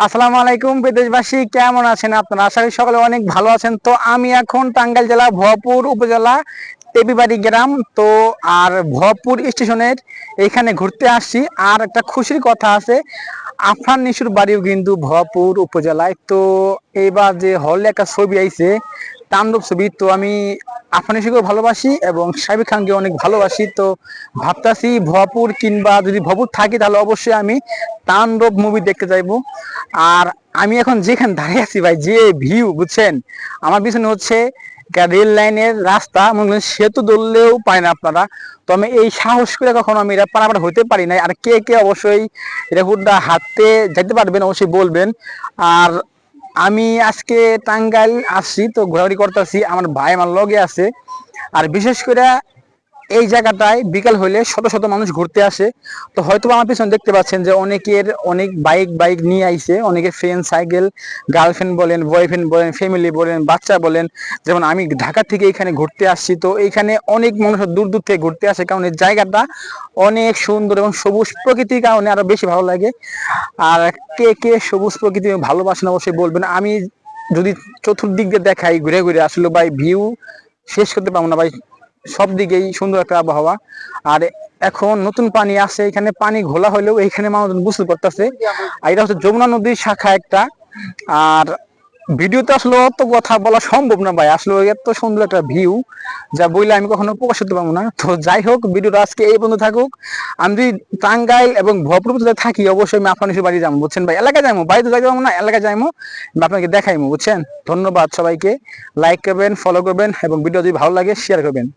আসসালামু আলাইকুম বিদেশবাসী, কেমন আছেন আপনারা? আশা করি সকলে অনেক ভালো আছেন। তো আমি এখন টাঙ্গাইল জেলা ভরপুর উপজেলা টেপিবাড়ি গ্রাম। তো আর ভরপুর স্টেশনের এইখানে ঘুরতে আসছি। আর একটা খুশির কথা আছে, আফরান নিশুর বাড়িও কিন্তু ভরপুর উপজেলায়। তো এইবার যে হলে একটা ছবি আইছে, তাণ্ডব ছবি, তো আমি আফরান নিশুকে ভালোবাসি এবং সাবিক খানকে অনেক ভালোবাসি। তো ভাবতাছি ভরপুর, কিংবা যদি ভরপুর থাকি তাহলে অবশ্যই আমি তাণ্ডব মুভি দেখতে যাইবো। আর আমি এখন যেখানে দাঁড়িয়ে আছি ভাই, যে ভিউ বুঝছেন, আমার পিছনে হচ্ছে রেল লাইনের রাস্তা, মনে করেন সেতু ধরলেও পায় না আপনারা। তো আমি এই সাহস করে কখনো আমি এটা পারাপার হতে পারি নাই। আর কে কে অবশ্যই এটা হুড্ডা হাঁটতে যেতে পারবেন অবশ্যই বলবেন। আর আমি আজকে টাঙ্গাইল আসছি, তো ঘোরাঘুরি করতেছি, আমার ভাই আমার লগে আছে। আর বিশেষ করে এই জায়গাটায় বিকাল হইলে শত শত মানুষ ঘুরতে আসে। তো হয়তো আমার পিছনে দেখতে পাচ্ছেন যে অনেকের অনেক বাইক বাইক নিয়ে আইছে, অনেকের ফ্রেন্ড সাইকেল, গার্লফ্রেন্ড বলেন, বয়ফ্রেন্ড বলেন, ফ্যামিলি বলেন, বাচ্চা বলেন। যেমন আমি ঢাকা থেকে এখানে ঘুরতে আসছি, তো এইখানে অনেক মানুষ দূর দূর থেকে ঘুরতে আসে, কারণ এই জায়গাটা অনেক সুন্দর এবং সবুজ প্রকৃতির কারণে আরো বেশি ভালো লাগে। আর কে কে সবুজ প্রকৃতি ভালোবাসেন অবশ্যই বলবেন। আমি যদি চতুর্দিক দিয়ে দেখাই ঘুরে ঘুরে, আসলে ভাই ভিউ শেষ করতে পারবো না ভাই। সব দিকেই সুন্দর একটা আবহাওয়া। আর এখন নতুন পানি আসে, এখানে পানি ঘোলা হলেও এইখানে মানুষজন গোসল করতেছে। আর এটা হচ্ছে যমুনা নদীর শাখা একটা। আর ভিডিওতে আসলে অত কথা বলা সম্ভব না ভাই, আসলে এত সুন্দর একটা ভিউ যা বইলে আমি কখনো প্রকাশ করতে পারবো না। তো যাই হোক, ভিডিওটা আজকে এই পর্যন্ত থাকুক। আমি যদি টাঙ্গাইল এবং ভরপুর থাকি, অবশ্যই আমি আপনার বাড়ি যাবো, বুঝছেন ভাই। এলাকায় যাবো, বাড়িতে যাইতে পারবো না, এলাকায় যাইবো, আপনাকে দেখাইবো, বুঝছেন। ধন্যবাদ সবাইকে। লাইক করবেন, ফলো করবেন এবং ভিডিও যদি ভালো লাগে শেয়ার করবেন।